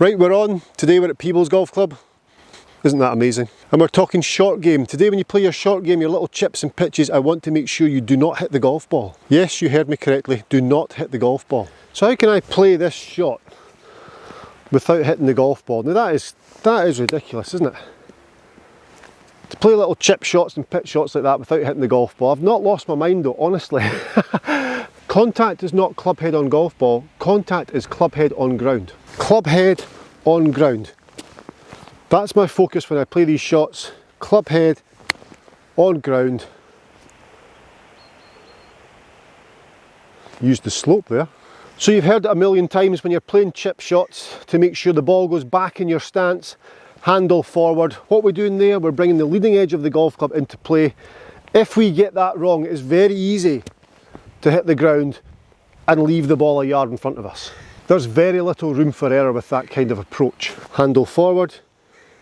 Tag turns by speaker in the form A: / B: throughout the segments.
A: Right, we're on. Today we're at Peebles Golf Club. Isn't that amazing? And we're talking short game. Today when you play your short game, your little chips and pitches, I want to make sure you do not hit the golf ball. Yes, you heard me correctly, do not hit the golf ball. So how can I play this shot without hitting the golf ball? Now that is ridiculous, isn't it? To play little chip shots and pitch shots like that without hitting the golf ball. I've not lost my mind though, honestly. Contact is not club head on golf ball, contact is club head on ground. Club head on ground. That's my focus when I play these shots. Club head on ground. Use the slope there. So you've heard it a million times when you're playing chip shots to make sure the ball goes back in your stance, handle forward. What we're doing there, we're bringing the leading edge of the golf club into play. If we get that wrong, it's very easy to hit the ground and leave the ball a yard in front of us. There's very little room for error with that kind of approach. Handle forward,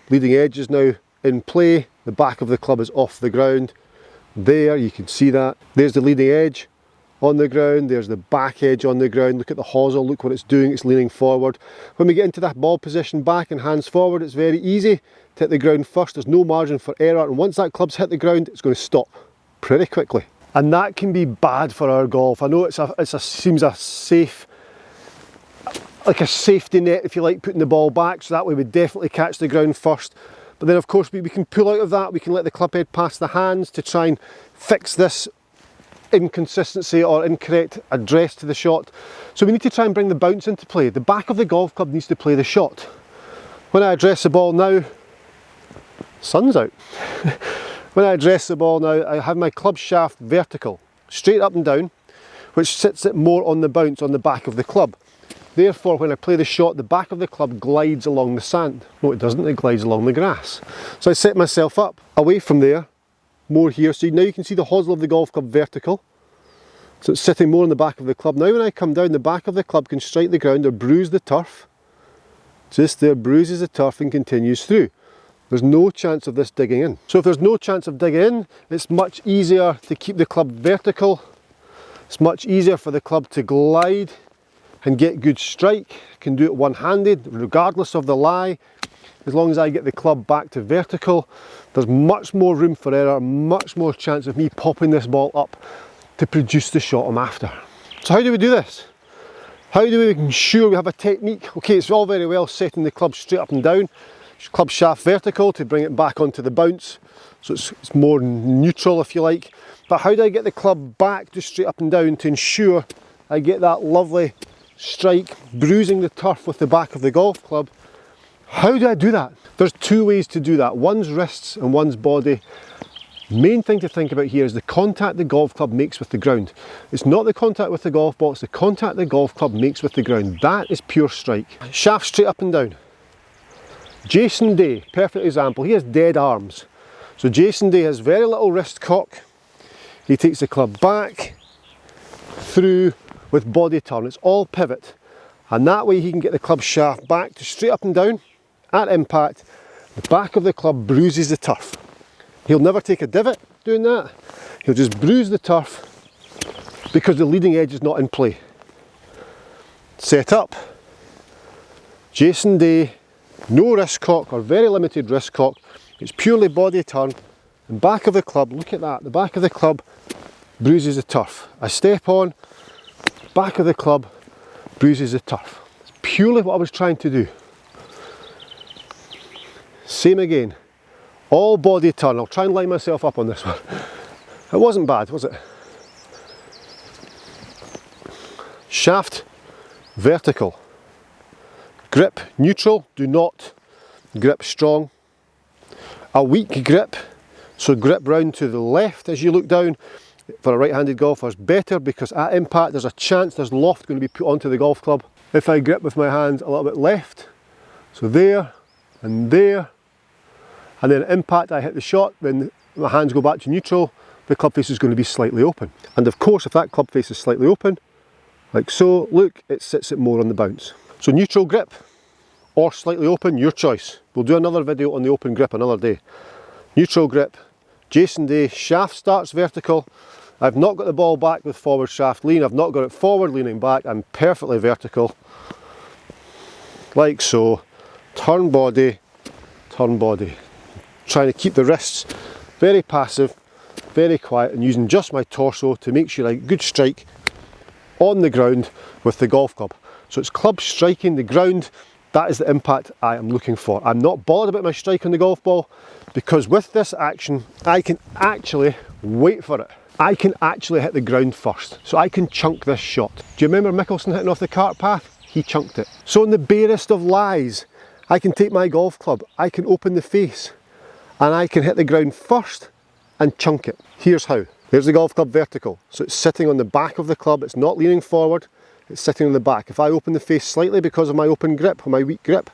A: leading edge is now in play, the back of the club is off the ground. There, you can see that. There's the leading edge on the ground, there's the back edge on the ground. Look at the hosel, look what it's doing, it's leaning forward. When we get into that ball position back and hands forward, it's very easy to hit the ground first. There's no margin for error, and once that club's hit the ground, it's going to stop pretty quickly. And that can be bad for our golf. I know seems a safe, like a safety net if you like, putting the ball back, so that way we definitely catch the ground first. But then of course we can pull out of that, we can let the club head pass the hands to try and fix this inconsistency or incorrect address to the shot. So we need to try and bring the bounce into play. The back of the golf club needs to play the shot. When I address the ball now, sun's out. When I address the ball now, I have my club shaft vertical, straight up and down, which sits it more on the bounce on the back of the club. Therefore, when I play the shot, the back of the club glides along the sand. No, it doesn't, it glides along the grass. So I set myself up away from there, more here. So now you can see the hosel of the golf club vertical. So it's sitting more on the back of the club. Now when I come down, the back of the club can strike the ground or bruise the turf. Just there, bruises the turf and continues through. There's no chance of this digging in. So if there's no chance of digging in, it's much easier to keep the club vertical. It's much easier for the club to glide and get good strike. I can do it one-handed, regardless of the lie. As long as I get the club back to vertical, there's much more room for error, much more chance of me popping this ball up to produce the shot I'm after. So how do we do this? How do we ensure we have a technique? Okay, it's all very well setting the club straight up and down, club shaft vertical to bring it back onto the bounce, so it's more neutral if you like. But how do I get the club back just straight up and down to ensure I get that lovely strike, bruising the turf with the back of the golf club? How do I do that? There's two ways to do that. One's wrists and one's body. Main thing to think about here is the contact the golf club makes with the ground. It's not the contact with the golf ball, it's the contact the golf club makes with the ground. That is pure strike. Shaft straight up and down. Jason Day, perfect example. He has dead arms. So Jason Day has very little wrist cock. He takes the club back, through with body turn. It's all pivot. And that way he can get the club shaft back to straight up and down. At impact, the back of the club bruises the turf. He'll never take a divot doing that. He'll just bruise the turf because the leading edge is not in play. Set up. Jason Day, no wrist cock or very limited wrist cock. It's purely body turn. And back of the club, look at that, the back of the club bruises the turf. I step on, back of the club bruises the turf. It's purely what I was trying to do. Same again. All body turn. I'll try and line myself up on this one. It wasn't bad, was it? Shaft vertical. Grip neutral, do not grip strong. A weak grip, so grip round to the left as you look down. For a right-handed golfer is better because at impact there's a chance there's loft going to be put onto the golf club. If I grip with my hands a little bit left, so there and there, and then at impact I hit the shot, then my hands go back to neutral, the club face is going to be slightly open. And of course if that club face is slightly open, like so, look, it sits it more on the bounce. So neutral grip or slightly open, your choice. We'll do another video on the open grip another day. Neutral grip, Jason Day, shaft starts vertical. I've not got the ball back with forward shaft lean, I've not got it forward leaning back, I'm perfectly vertical. Like so. turn body, turn body. Trying to keep the wrists very passive, very quiet, and using just my torso to make sure I get a good strike on the ground with the golf club. So it's club striking the ground. That is the impact I am looking for. I'm not bothered about my strike on the golf ball, because with this action I can actually wait for it. I can actually hit the ground first, so I can chunk this shot. Do you remember Mickelson hitting off the cart path? He chunked it. So in the barest of lies, I can take my golf club, I can open the face, and I can hit the ground first and chunk it. Here's how. There's the golf club vertical, so it's sitting on the back of the club, it's not leaning forward, it's sitting on the back. If I open the face slightly because of my open grip or my weak grip,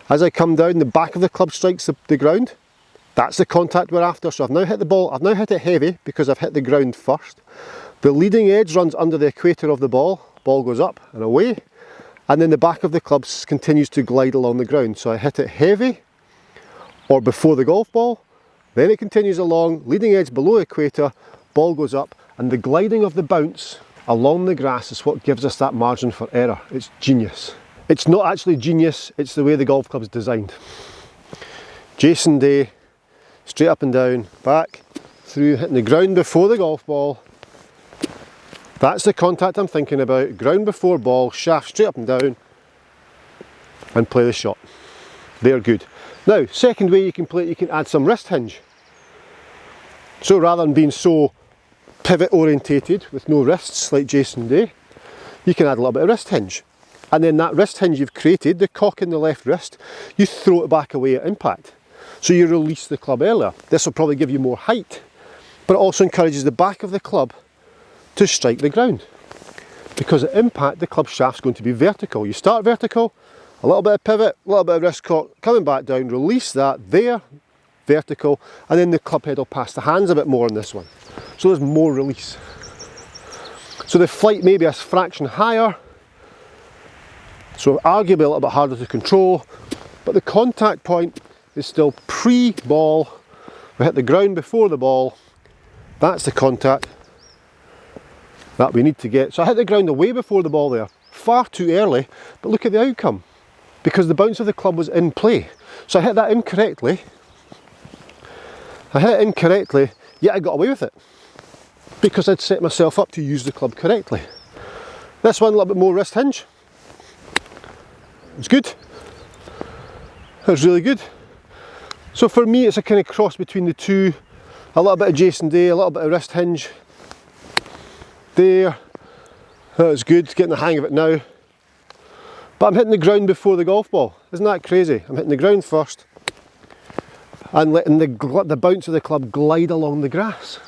A: as I come down, the back of the club strikes the ground. That's the contact we're after. So I've now hit the ball, I've now hit it heavy because I've hit the ground first. The leading edge runs under the equator of the ball goes up and away, and then the back of the club continues to glide along the ground. So I hit it heavy or before the golf ball, then it continues along, leading edge below equator, ball goes up, and the gliding of the bounce along the grass is what gives us that margin for error. It's genius. It's not actually genius, it's the way the golf club is designed. Jason Day, straight up and down, back, through, hitting the ground before the golf ball. That's the contact I'm thinking about. Ground before ball, shaft straight up and down, and play the shot. They're good. Now, second way you can play it, you can add some wrist hinge. So rather than being so pivot orientated with no wrists like Jason Day, you can add a little bit of wrist hinge. And then that wrist hinge you've created, the cock in the left wrist, you throw it back away at impact. So you release the club earlier. This will probably give you more height, but it also encourages the back of the club to strike the ground. Because at impact, the club shaft's going to be vertical. You start vertical, a little bit of pivot, a little bit of wrist cock, coming back down, release that there, vertical, and then the club head will pass the hands a bit more on this one. So there's more release. So the flight may be a fraction higher, so arguably a little bit harder to control, but the contact point is still pre-ball. We hit the ground before the ball. That's the contact that we need to get. So I hit the ground away before the ball there, far too early, but look at the outcome, because the bounce of the club was in play. So I hit that incorrectly. I hit it incorrectly, yet I got away with it, because I'd set myself up to use the club correctly. This one, a little bit more wrist hinge. It's good. It's really good. So for me, it's a kind of cross between the two. A little bit of Jason Day, a little bit of wrist hinge. There. That's good, getting the hang of it now. But I'm hitting the ground before the golf ball. Isn't that crazy? I'm hitting the ground first and letting the bounce of the club glide along the grass.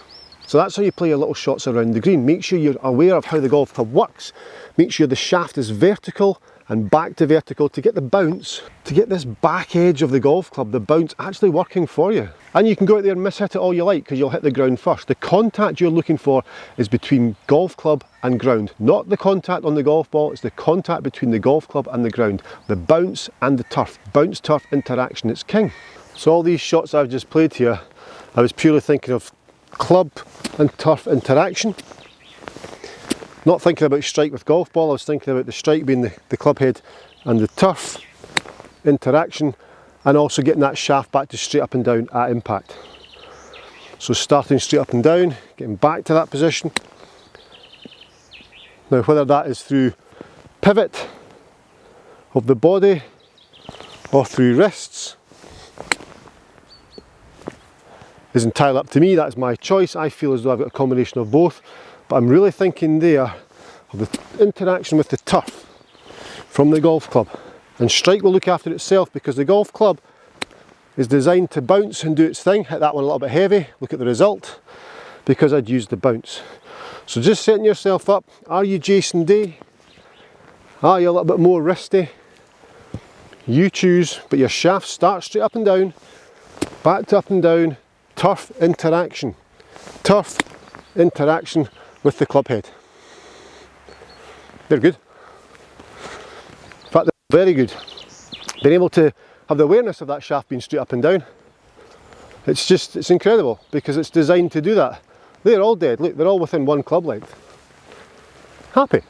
A: So that's how you play your little shots around the green. Make sure you're aware of how the golf club works. Make sure the shaft is vertical and back to vertical to get the bounce, to get this back edge of the golf club, the bounce actually working for you. And you can go out there and miss hit it all you like, because you'll hit the ground first. The contact you're looking for is between golf club and ground, not the contact on the golf ball, it's the contact between the golf club and the ground, the bounce and the turf. Bounce turf interaction, it's king. So all these shots I've just played here, I was purely thinking of club and turf interaction. Not thinking about strike with golf ball, I was thinking about the strike being the club head and the turf interaction, and also getting that shaft back to straight up and down at impact. So starting straight up and down, getting back to that position. Now whether that is through pivot of the body or through wrists is entirely up to me, that's my choice. I feel as though I've got a combination of both. But I'm really thinking there of the interaction with the turf from the golf club. And strike will look after itself, because the golf club is designed to bounce and do its thing. Hit that one a little bit heavy, look at the result, because I'd used the bounce. So just setting yourself up. Are you Jason Day? Are you a little bit more wristy? You choose, but your shaft starts straight up and down, back to up and down, turf interaction. Turf interaction with the club head. They're good. In fact, they're very good. Being able to have the awareness of that shaft being straight up and down, it's incredible, because it's designed to do that. They're all dead, look, they're all within one club length. Happy.